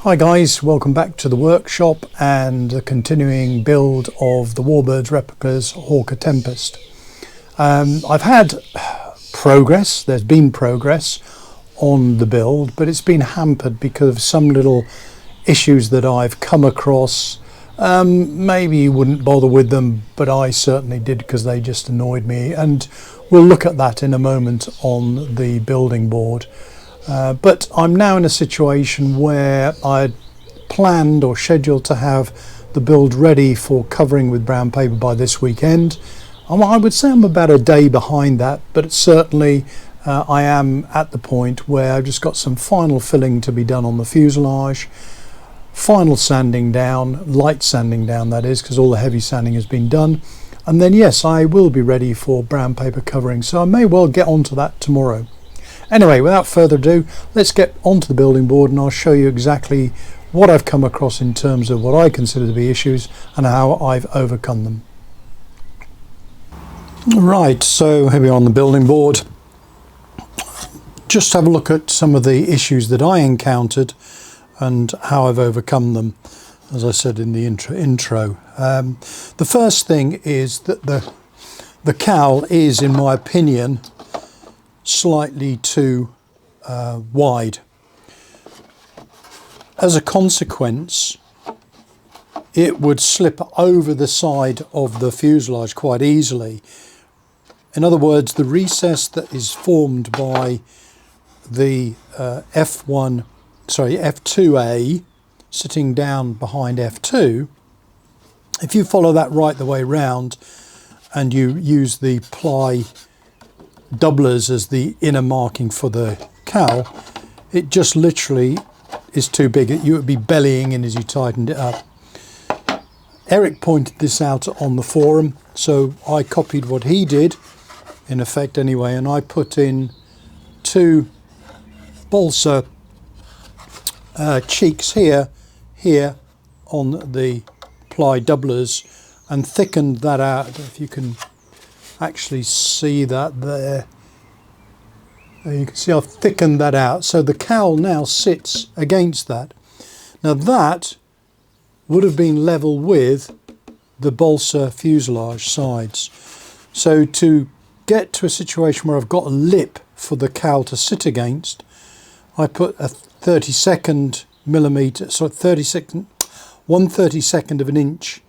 Hi guys, welcome back to the workshop and the continuing build of the Warbirds Replicas Hawker Tempest. I've had progress, there's been progress on the build, but it's been hampered because of some little issues that I've come across. Maybe you wouldn't bother with them, but I certainly did because they just annoyed me, and we'll look at that in a moment on the building board. But I'm now in a situation where I'd planned or scheduled to have the build ready for covering with brown paper by this weekend. I would say I'm about a day behind that, but certainly I am at the point where I've just got some final filling to be done on the fuselage, final sanding down, light sanding down that is, because all the heavy sanding has been done, and then yes, I will be ready for brown paper covering, so I may well get onto that tomorrow. Anyway, without further ado, let's get onto the building board and I'll show you exactly what I've come across in terms of what I consider to be issues and how I've overcome them. Right, so here we are on the building board. Just have a look at some of the issues that I encountered and how I've overcome them, as I said in the intro. The first thing is that the cowl is, in my opinion, slightly too wide. As a consequence, it would slip over the side of the fuselage quite easily. In other words, the recess that is formed by the F2A sitting down behind F2, if you follow that right the way round and you use the ply doublers as the inner marking for the cowl, it just literally is too big. You would be bellying in as you tightened it up. Eric pointed this out on the forum, so I copied what he did, in effect anyway, and I put in two balsa cheeks here on the ply doublers and thickened that out. If you can actually see that there, you can see I've thickened that out, so the cowl now sits against that. Now that would have been level with the balsa fuselage sides. So to get to a situation where I've got a lip for the cowl to sit against, I put a 1/32 of an inch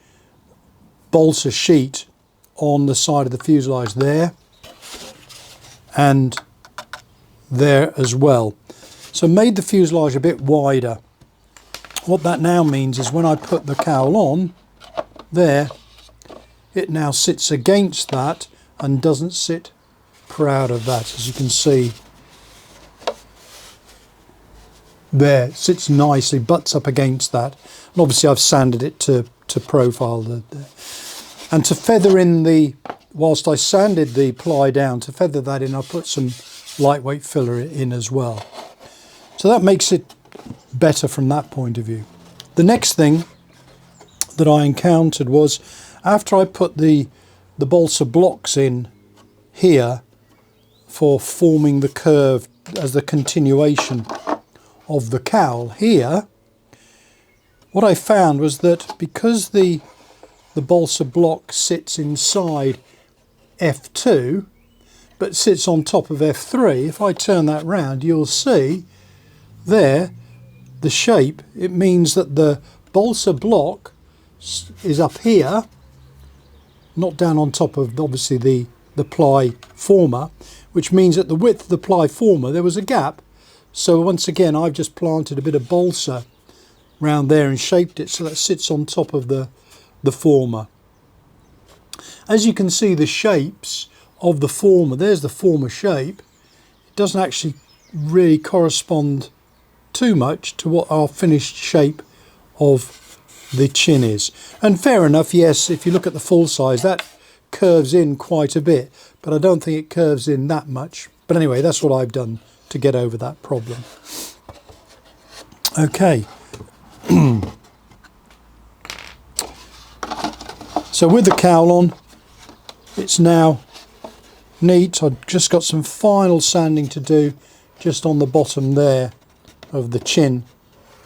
balsa sheet on the side of the fuselage there and there as well. So made the fuselage a bit wider. What that now means is when I put the cowl on there, it now sits against that and doesn't sit proud of that, as you can see there. It sits nicely, butts up against that, and obviously I've sanded it to profile and to feather in whilst I sanded the ply down, to feather that in, I put some lightweight filler in as well. So that makes it better from that point of view. The next thing that I encountered was, after I put the balsa blocks in here for forming the curve as the continuation of the cowl here, what I found was that because the balsa block sits inside F2 but sits on top of F3, if I turn that round, you'll see there the shape. It means that the balsa block is up here, not down on top of obviously the ply former, which means at the width of the ply former there was a gap. So once again I've just planted a bit of balsa round there and shaped it so that sits on top of the former. As you can see, the shapes of the former, there's the former shape, it doesn't actually really correspond too much to what our finished shape of the chin is. And fair enough, yes, if you look at the full size, that curves in quite a bit, but I don't think it curves in that much. But anyway, that's what I've done to get over that problem. Okay. So with the cowl on, it's now neat. I've just got some final sanding to do just on the bottom there of the chin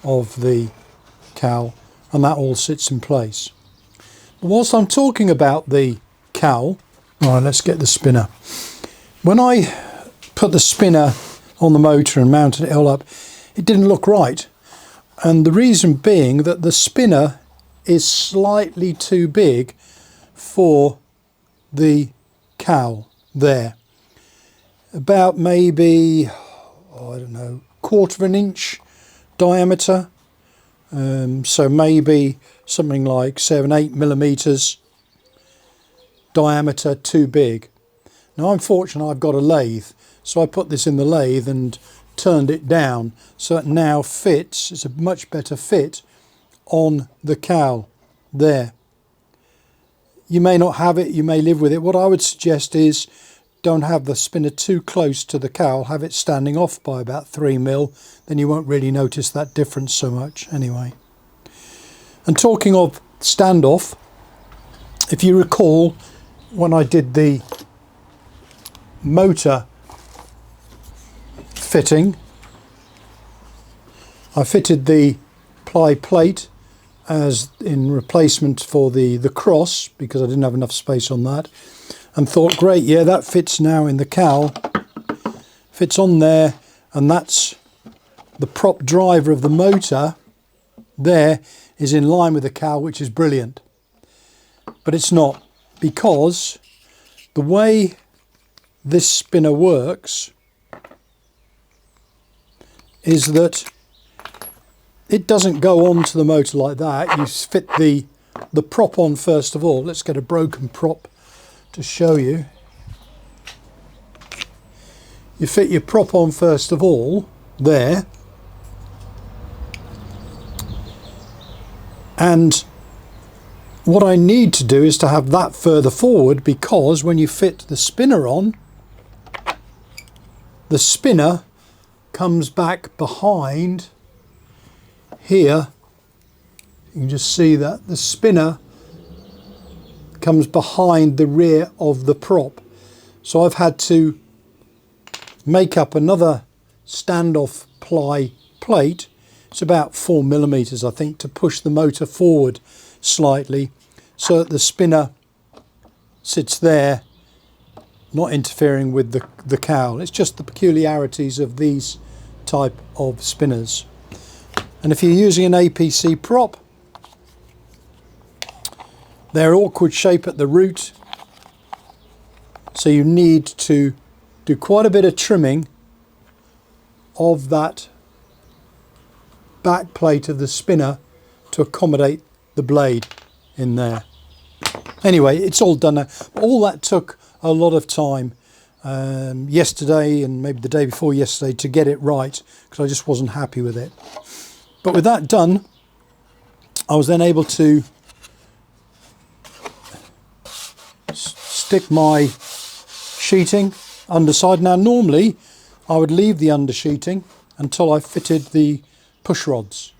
of the cowl, and that all sits in place. But whilst I'm talking about the cowl, all right, let's get the spinner. When I put the spinner on the motor and mounted it all up, it didn't look right. And the reason being that the spinner is slightly too big for the cowl there. About maybe, oh, I don't know, 1/4 of an inch diameter. So maybe something like 7-8 millimeters diameter too big. Now I'm fortunate I've got a lathe, so I put this in the lathe and turned it down so it now fits. It's a much better fit on the cowl there. You may not have it, you may live with it. What I would suggest is don't have the spinner too close to the cowl, have it standing off by about 3 mil, then you won't really notice that difference so much anyway. And talking of standoff, if you recall when I did the motor fitting, I fitted the ply plate as in replacement for the cross because I didn't have enough space on that, and thought, great, yeah, that fits now in the cowl, fits on there, and that's the prop driver of the motor there is in line with the cowl, which is brilliant. But it's not, because the way this spinner works is that it doesn't go onto the motor like that. You fit the prop on first of all. Let's get a broken prop to show you. You fit your prop on first of all there, and what I need to do is to have that further forward, because when you fit the spinner on, the spinner comes back behind here. You can just see that the spinner comes behind the rear of the prop. So I've had to make up another standoff ply plate. It's about 4 millimeters, I think, to push the motor forward slightly so that the spinner sits there, not interfering with the cowl. It's just the peculiarities of these type of spinners. And if you're using an APC prop, they're awkward shape at the root, so you need to do quite a bit of trimming of that back plate of the spinner to accommodate the blade in there. Anyway, it's all done now. All that took a lot of time yesterday and maybe the day before yesterday to get it right, because I just wasn't happy with it. But with that done, I was then able to stick my sheeting underside. Now normally I would leave the undersheeting until I fitted the push rods,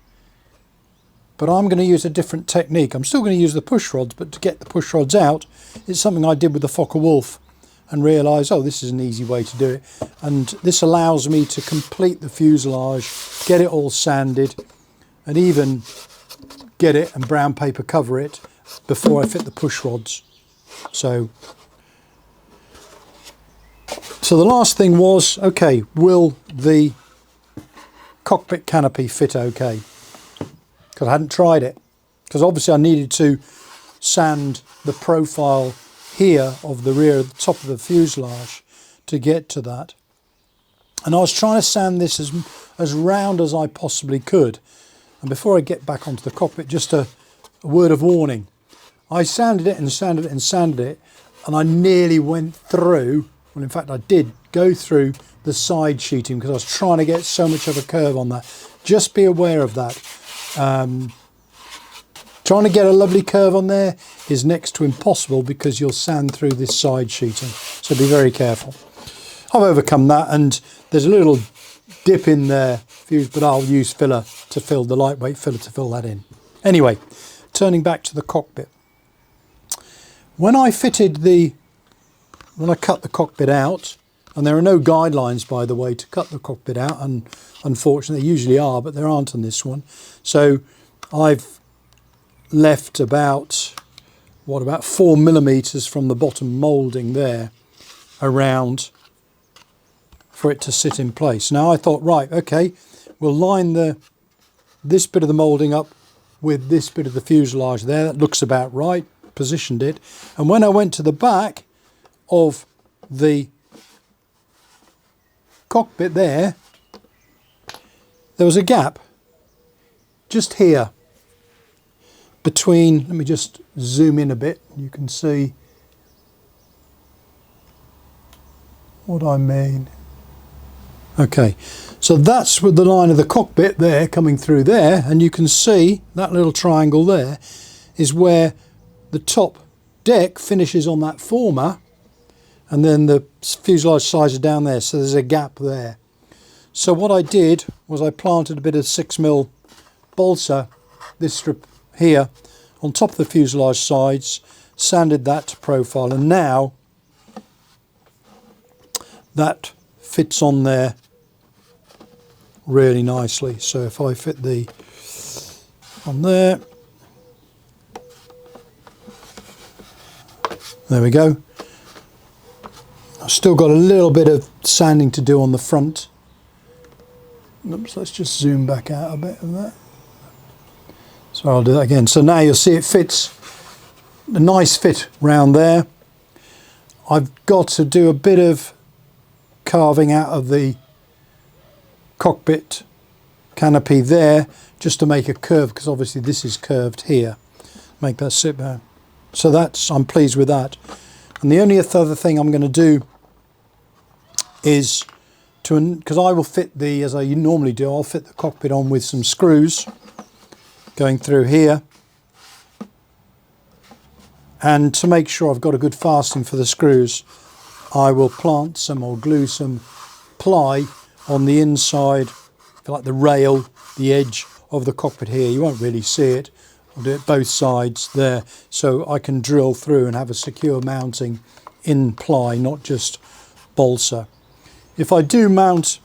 but I'm going to use a different technique. I'm still going to use the push rods, but to get the push rods out, it's something I did with the Focke-Wulf and realised, oh, this is an easy way to do it. And this allows me to complete the fuselage, get it all sanded, and even get it and brown paper cover it before I fit the push rods. So the last thing was, okay, will the cockpit canopy fit okay? Because I hadn't tried it. Because obviously I needed to sand the profile here of the rear, the top of the fuselage, to get to that. And I was trying to sand this as round as I possibly could. And before I get back onto the cockpit, just a word of warning. I sanded it and sanded it and sanded it, and I nearly went through, well, in fact I did go through the side sheeting because I was trying to get so much of a curve on that. Just be aware of that. Trying to get a lovely curve on there is next to impossible because you'll sand through this side sheeting, so be very careful. I've overcome that, and there's a little dip in there, but I'll use filler to fill, the lightweight filler to fill that in. Anyway, turning back to the cockpit. When I cut the cockpit out And there are no guidelines, by the way, to cut the cockpit out, and unfortunately there usually are, but there aren't on this one. So I've left about 4 millimeters from the bottom moulding there around for it to sit in place. Now I thought, right, okay, we'll line this bit of the moulding up with this bit of the fuselage there. That looks about right. Positioned it, and when I went to the back of the cockpit there was a gap just here between, let me just zoom in a bit, you can see what I mean. Okay, so that's with the line of the cockpit there coming through there, and you can see that little triangle there is where the top deck finishes on that former, and then the fuselage sides are down there, so there's a gap there. So what I did was I planted a bit of 6mm balsa, this strip here, on top of the fuselage sides, sanded that to profile, and now that fits on there really nicely. So if I fit the on there, there we go. I've still got a little bit of sanding to do on the front. Oops, let's just zoom back out a bit of that. So I'll do that again. So now you'll see it fits, a nice fit round there. I've got to do a bit of carving out of the cockpit canopy there just to make a curve, because obviously this is curved here. Make that sit down. So that's, I'm pleased with that. And the only other thing I'm going to do is to, because I will fit the, as I normally do, I'll fit the cockpit on with some screws going through here. And to make sure I've got a good fastening for the screws, I will plant some or glue some ply on the inside, like the rail, the edge of the cockpit here. You won't really see it. I'll do it both sides there, so I can drill through and have a secure mounting in ply, not just balsa. If I do mount,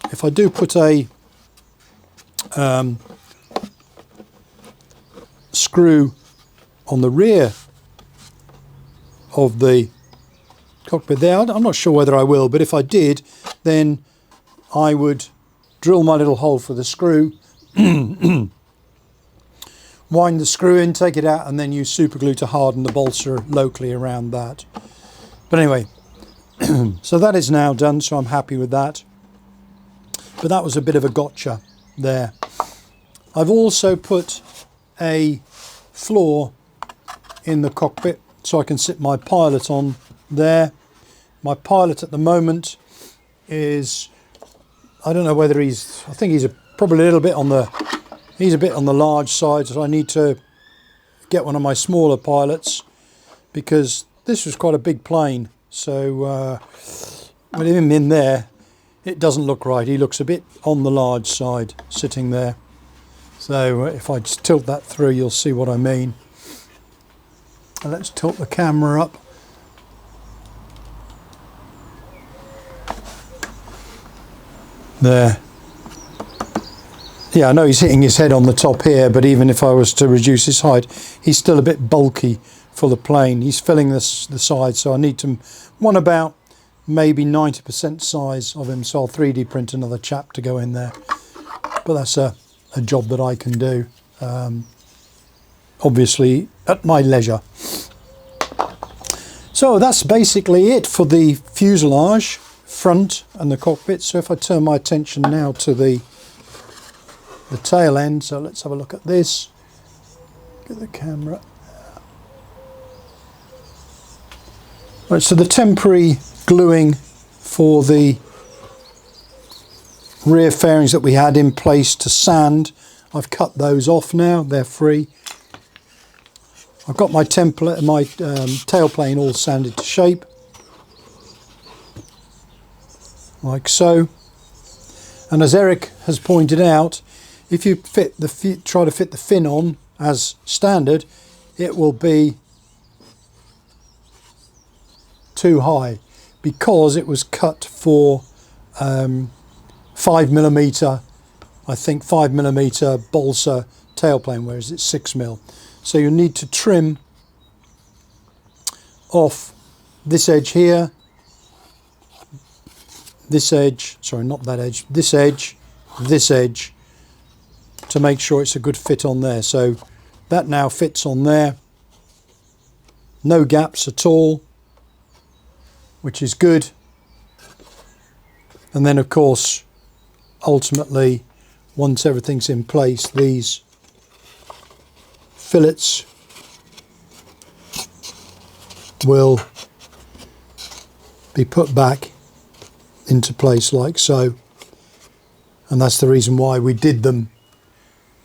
if I do put a screw on the rear of the cockpit there, I'm not sure whether I will, but if I did, then I would drill my little hole for the screw, wind the screw in, take it out, and then use super glue to harden the balsa locally around that. But anyway, so that is now done, so I'm happy with that. But that was a bit of a gotcha there. I've also put a floor in the cockpit so I can sit my pilot on there. My pilot at the moment is, I don't know whether he's, I think he's probably a little bit on the, he's a bit on the large side, so I need to get one of my smaller pilots, because this was quite a big plane. So with him in there, it doesn't look right. He looks a bit on the large side sitting there. So if I just tilt that through, you'll see what I mean. And let's tilt the camera up. There. Yeah, I know he's hitting his head on the top here, but even if I was to reduce his height, he's still a bit bulky for the plane. He's filling the side, so I need to, one about maybe 90% size of him, so I'll 3D print another chap to go in there. But that's a job that I can do, obviously at my leisure. So that's basically it for the fuselage, front and the cockpit. So if I turn my attention now to the tail end, so let's have a look at this. Get the camera. Right, so the temporary gluing for the rear fairings that we had in place to sand, I've cut those off now, they're free. I've got my template, my tailplane all sanded to shape, like so. And as Eric has pointed out, if you fit the try to fit the fin on as standard, it will be too high. because it was cut for 5mm, I think 5mm balsa tailplane, whereas it's 6mm. So you need to trim off this edge here, this edge, sorry, not that edge, this edge, to make sure it's a good fit on there. So that now fits on there, no gaps at all, which is good. And then of course, ultimately, once everything's in place, these fillets will be put back into place like so. And that's the reason why we did them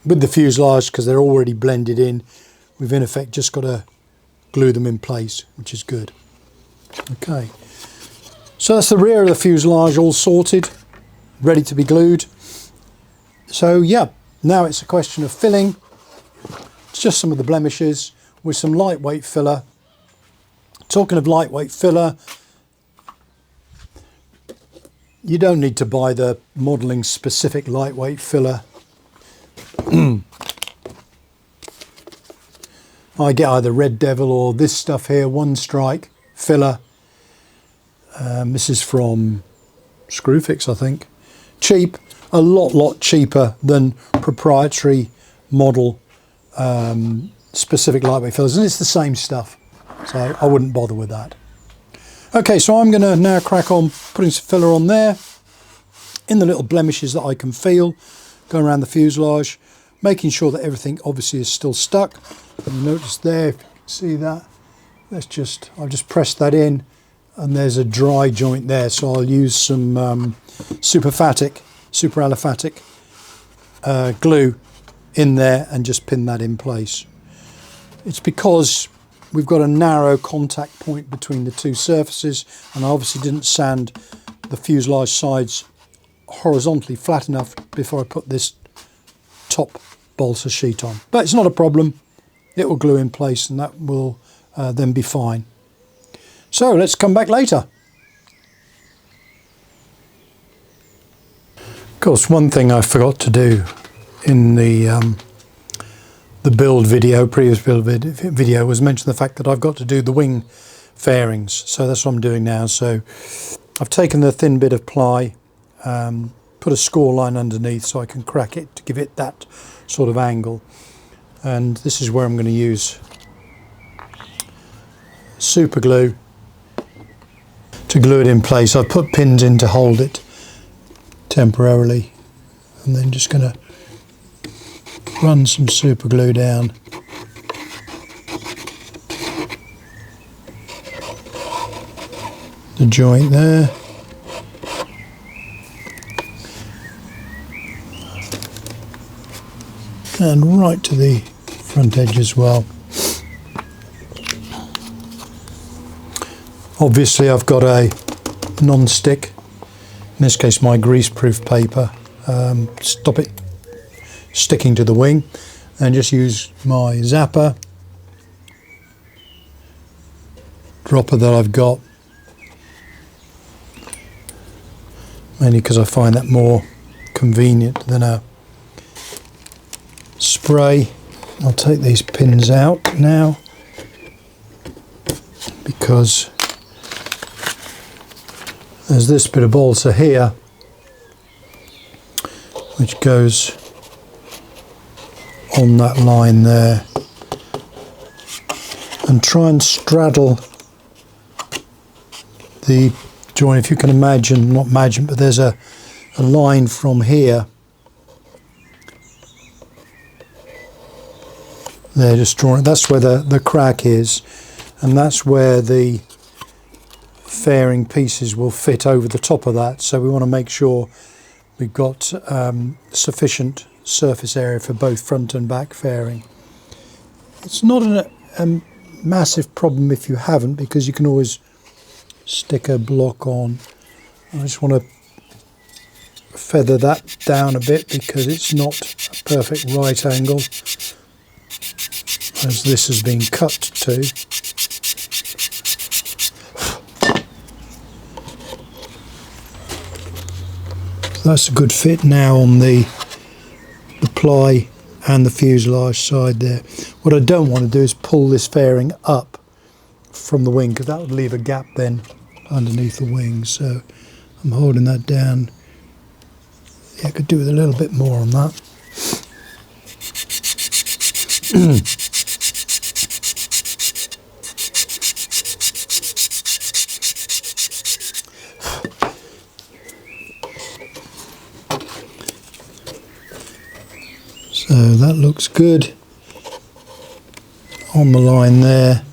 with the fuselage, because they're already blended in. We've in effect just got to glue them in place, which is good. Okay, so that's the rear of the fuselage all sorted, ready to be glued. So yeah, now it's a question of filling. It's just some of the blemishes with some lightweight filler. Talking of lightweight filler, you don't need to buy the modelling specific lightweight filler. I get either Red Devil or this stuff here, One Strike filler. This is from Screwfix, I think. Cheap, a lot cheaper than proprietary model specific lightweight fillers, and it's the same stuff, so I wouldn't bother with that. Okay, so I'm going to now crack on putting some filler on there in the little blemishes that I can feel, going around the fuselage, making sure that everything obviously is still stuck. And you notice there, if you can see that, I've just pressed that in, and there's a dry joint there, so I'll use some super aliphatic glue in there and just pin that in place. It's because we've got a narrow contact point between the two surfaces, and I obviously didn't sand the fuselage sides horizontally flat enough before I put this top balsa sheet on. But it's not a problem, it will glue in place, and that will then be fine. So let's come back later. Of course, one thing I forgot to do in the build video, previous build video, was mention the fact that I've got to do the wing fairings. So that's what I'm doing now. So I've taken the thin bit of ply, put a score line underneath so I can crack it to give it that sort of angle. And this is where I'm going to use super glue to glue it in place. I've put pins in to hold it temporarily, and then just going to run some super glue down the joint there, and right to the front edge as well. Obviously I've got a non-stick, in this case my grease-proof paper, stop it sticking to the wing, and just use my zapper dropper that I've got, mainly because I find that more convenient than a spray. I'll take these pins out now, because there's this bit of balsa here which goes on that line there, and try and straddle the joint. If you can imagine, not imagine, but there's a line from here there, just drawing, that's where the crack is, and that's where the fairing pieces will fit over the top of that. So we want to make sure we've got sufficient surface area for both front and back fairing. It's not a massive problem if you haven't, because you can always stick a block on. I just want to feather that down a bit because it's not a perfect right angle as this has been cut to. So that's a good fit now on the ply and the fuselage side there. What I don't want to do is pull this fairing up from the wing, because that would leave a gap then underneath the wing. So I'm holding that down. Yeah, I could do with a little bit more on that. So that looks good on the line there.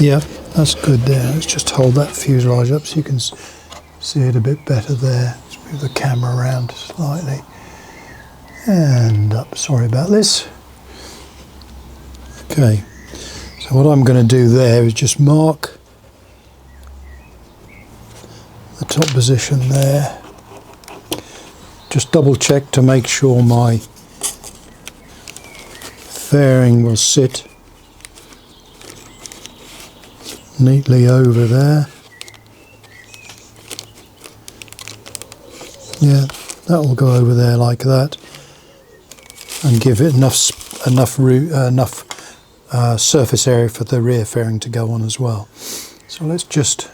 Yeah, that's good there. Let's just hold that fuselage up so you can see it a bit better there. Let's move the camera around slightly and up. Sorry about this. Okay, so what I'm going to do there is just mark the top position there. Just double check to make sure my fairing will sit neatly over there. Yeah, that will go over there like that, and give it enough surface area for the rear fairing to go on as well. So let's just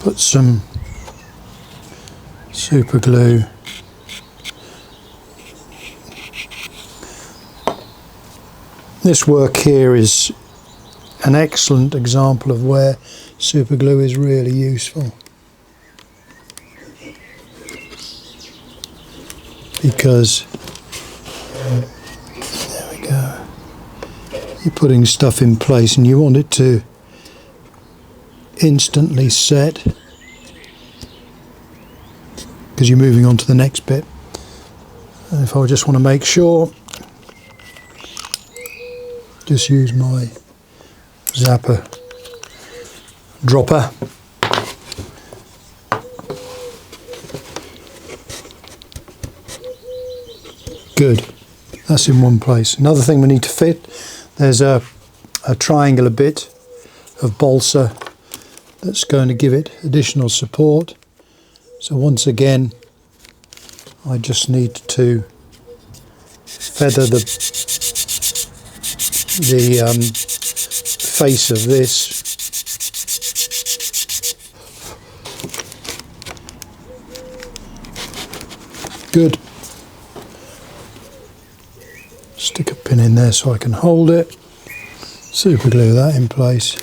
put some super glue This work here is an excellent example of where super glue is really useful, because there we go, you're putting stuff in place and you want it to instantly set because you're moving on to the next bit. And if I just want to make sure, just use my zapper dropper. Good, that's in one place. Another thing we need to fit, there's a triangular bit of balsa that's going to give it additional support. So once again, I just need to feather the face of this. Good. Stick a pin in there so I can hold it. Super glue that in place.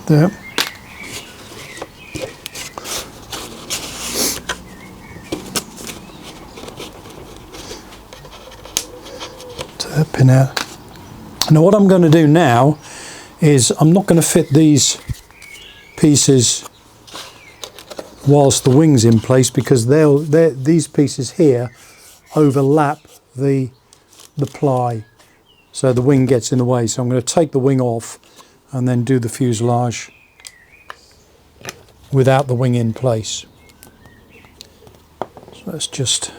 There. Take that pin out. Now what I'm going to do now is I'm not going to fit these pieces whilst the wing's in place, because these pieces here overlap the ply, so the wing gets in the way. So I'm going to take the wing off and then do the fuselage without the wing in place. So let's just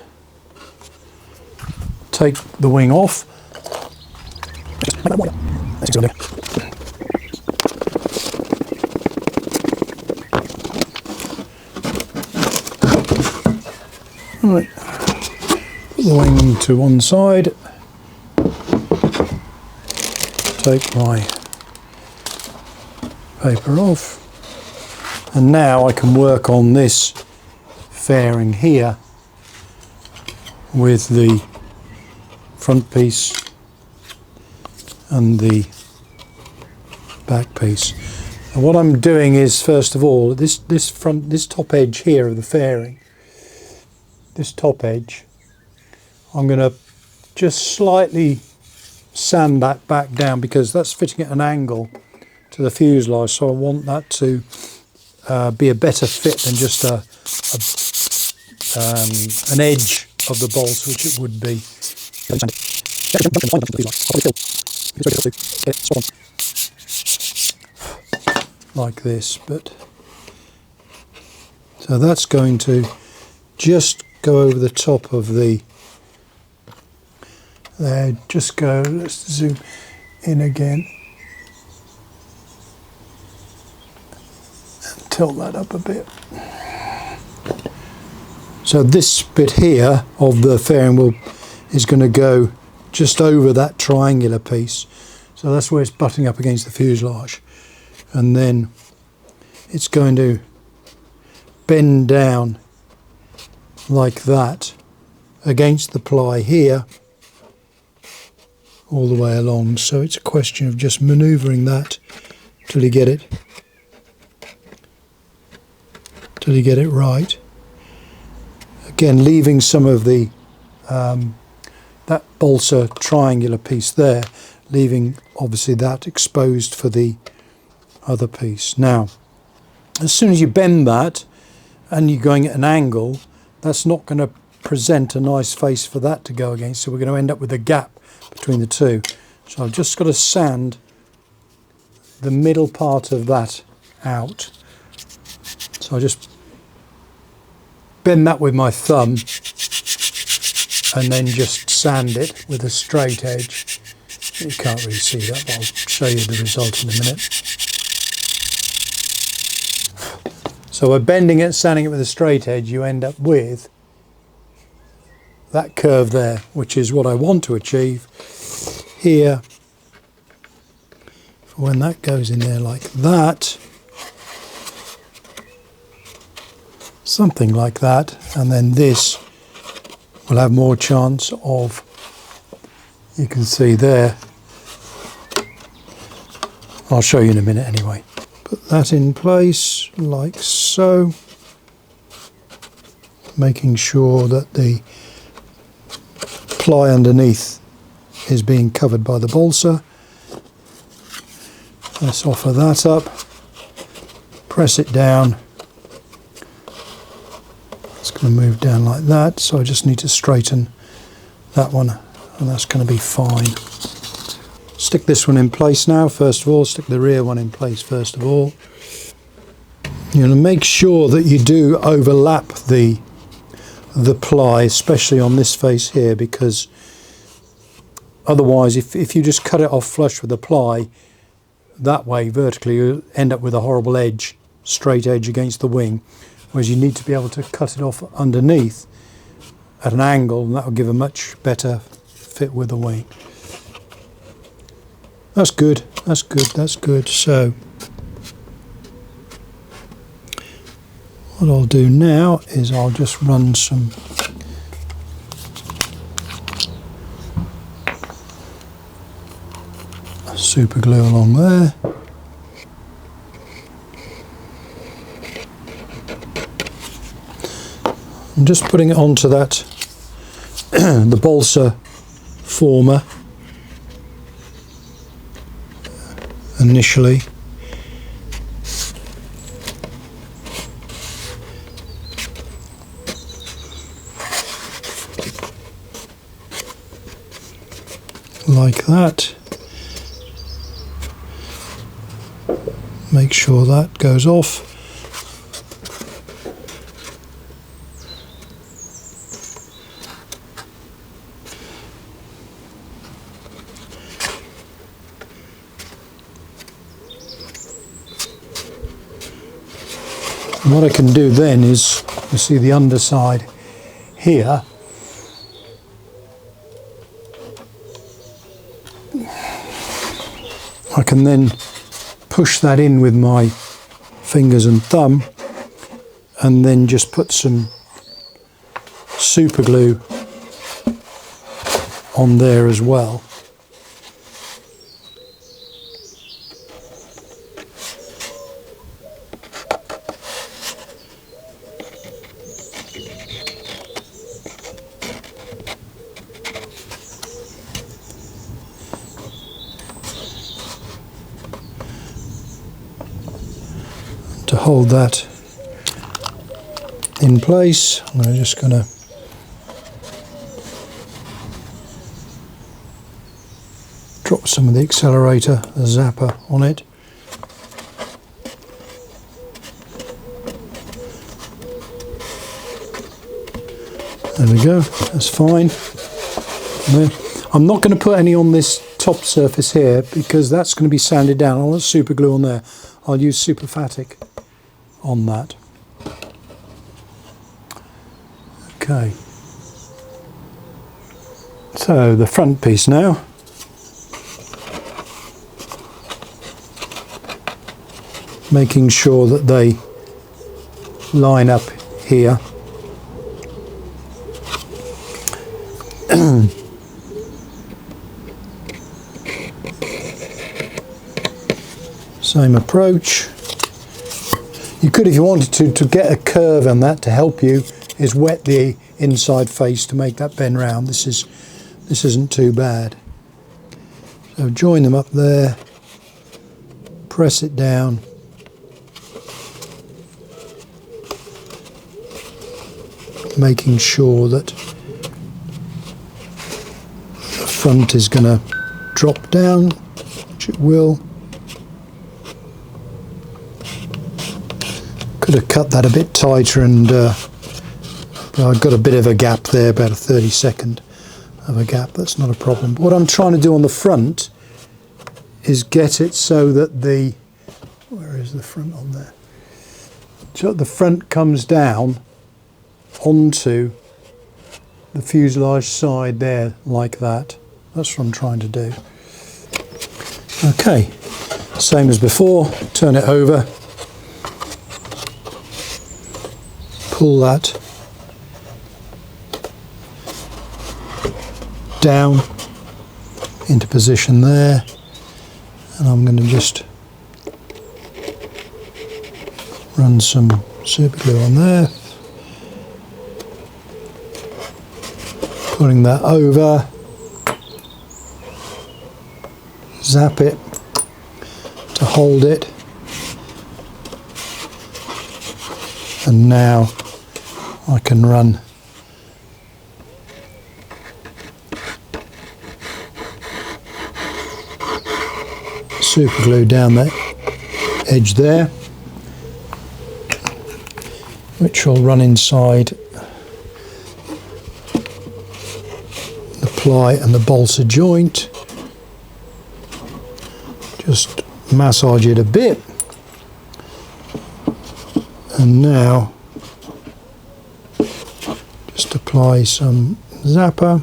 take the wing off. Right, put the wing to one side, take my paper off, and now I can work on this fairing here with the front piece and the back piece. And what I'm doing is, first of all, this top edge here of the fairing, this top edge, I'm going to just slightly sand that back down, because that's fitting at an angle to the fuselage, so I want that to be a better fit than just an edge of the bolts, which it would be. Like this, but so that's going to just go over the top of the there. Just go, let's zoom in again. And tilt that up a bit. So this bit here of the fairing wheel is going to go just over that triangular piece. So that's where it's butting up against the fuselage. And then it's going to bend down like that against the ply here all the way along. So it's a question of just manoeuvring that till you get it right. Again, leaving some of the that balsa triangular piece there, leaving obviously that exposed for the other piece. Now, as soon as you bend that and you're going at an angle, that's not going to present a nice face for that to go against, so we're going to end up with a gap between the two. So I've just got to sand the middle part of that out. So I just bend that with my thumb and then just sand it with a straight edge. You can't really see that, but I'll show you the result in a minute. So by bending it, sanding it with a straight edge, you end up with that curve there, which is what I want to achieve here. When that goes in there like that, something like that, and then this will have more chance of, you can see there, I'll show you in a minute anyway. Put that in place like so, making sure that the ply underneath is being covered by the balsa. Let's offer that up, press it down. It's going to move down like that, so I just need to straighten that one, and that's going to be fine. Stick this one in place now, first of all. Stick the rear one in place first of all. You're going to make sure that you do overlap the ply, especially on this face here, because otherwise if you just cut it off flush with the ply that way vertically, you end up with a horrible edge, straight edge against the wing, whereas you need to be able to cut it off underneath at an angle, and that will give a much better fit with the wing. That's good, that's good, that's good. So what I'll do now is I'll just run some super glue along there. I'm just putting it onto that the balsa former initially. Like that. Make sure that goes off. And what I can do then is, you see the underside here, I can then push that in with my fingers and thumb and then just put some super glue on there as well. To hold that in place, I'm just going to drop some of the accelerator, the zapper on it. There we go, that's fine. I'm not going to put any on this top surface here because that's going to be sanded down. I want super glue on there. I'll use Superfatic on that. Okay. So the front piece now. Making sure that they line up here. Same approach. You could, if you wanted to get a curve on that to help you, is wet the inside face to make that bend round. This isn't too bad. So join them up there, press it down, making sure that the front is going to drop down, which it will. Could have cut that a bit tighter, and but I've got a bit of a gap there, about a 30-second of a gap. That's not a problem. But what I'm trying to do on the front is get it so that the, where is the front on there? So the front comes down onto the fuselage side there, like that. That's what I'm trying to do. Okay, same as before, turn it over, pull that down into position there, and I'm going to just run some super glue on there, putting that over, zap it to hold it, and now I can run super glue down that edge there, which will run inside the ply and the balsa joint. Just massage it a bit, and now just apply some zapper.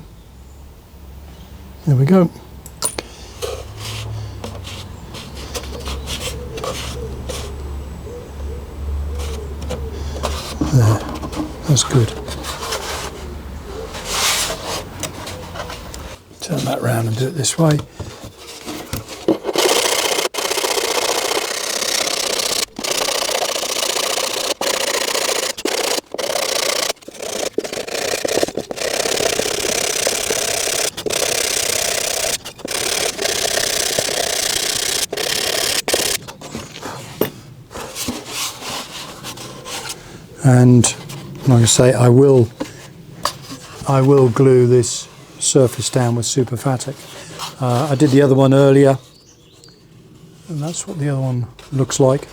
There we go. There, that's good. Turn that round and do it this way. And like I say, I will glue this surface down with Superfatic. I did the other one earlier, and that's what the other one looks like.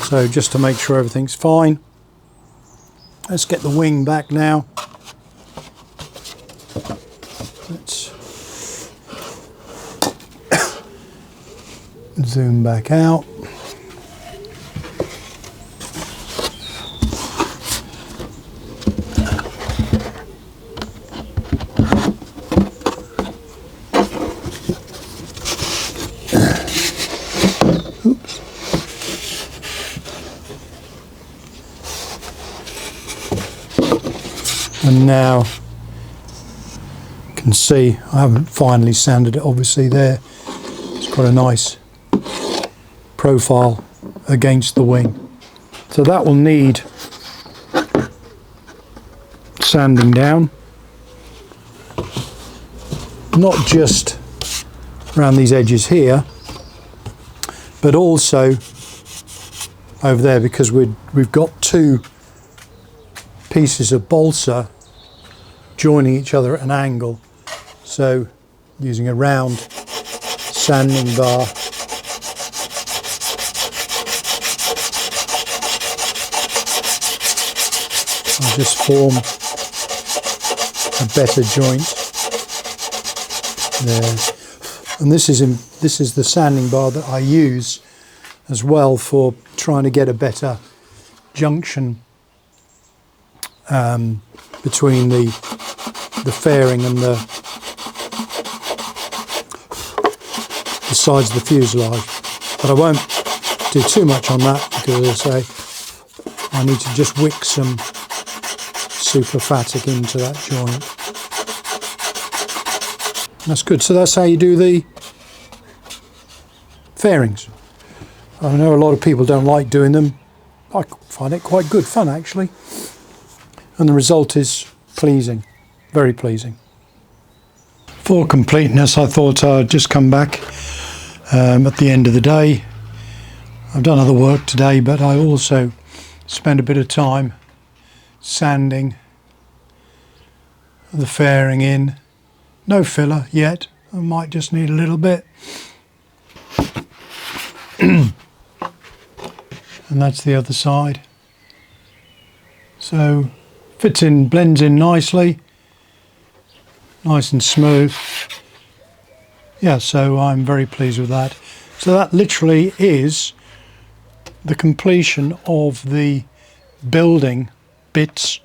So just to make sure everything's fine, let's get the wing back now. Let's zoom back out. And now you can see I haven't finally sanded it obviously there. It's got a nice profile against the wing. So that will need sanding down. Not just around these edges here, but also over there, because we've got two pieces of balsa joining each other at an angle. So using a round sanding bar, I'll just form a better joint. there. And this is the sanding bar that I use as well for trying to get a better junction between the fairing and the sides of the fuselage. But I won't do too much on that because, as I say, I need to just wick some superfatic into that joint. That's good. So that's how you do the fairings. I know a lot of people don't like doing them. I find it quite good fun actually, and the result is pleasing, very pleasing. For completeness, I thought I'd just come back at the end of the day. I've done other work today, but I also spent a bit of time sanding the fairing in. No filler yet, I might just need a little bit. And that's the other side. So fits in, blends in nicely, nice and smooth. Yeah, so I'm very pleased with that. So that literally is the completion of the building bits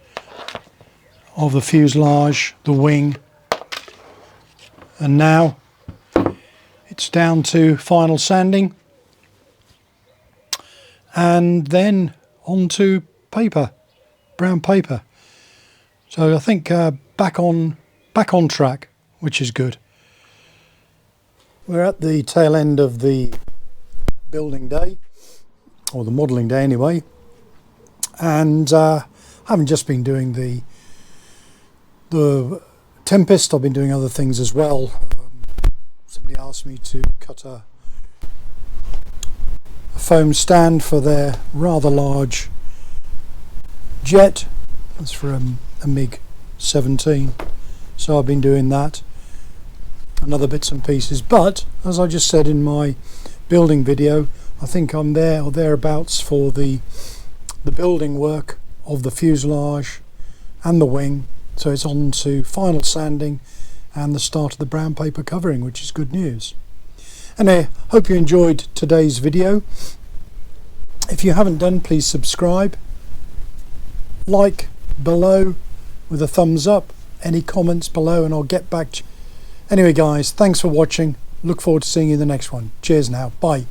of the fuselage, the wing, and now it's down to final sanding and then onto paper, brown paper. So I think back on track, which is good. We're at the tail end of the building day, or the modelling day anyway, and I haven't just been doing the Tempest, I've been doing other things as well. Somebody asked me to cut a foam stand for their rather large jet. That's for a MiG 17, so I've been doing that and other bits and pieces. But as I just said in my building video, I think I'm there or thereabouts for the building work of the fuselage and the wing. So it's on to final sanding and the start of the brown paper covering, which is good news. And I hope you enjoyed today's video. If you haven't done, please subscribe, like below with a thumbs up, any comments below, and I'll get back to you. Anyway guys, thanks for watching. Look forward to seeing you in the next one. Cheers now. Bye.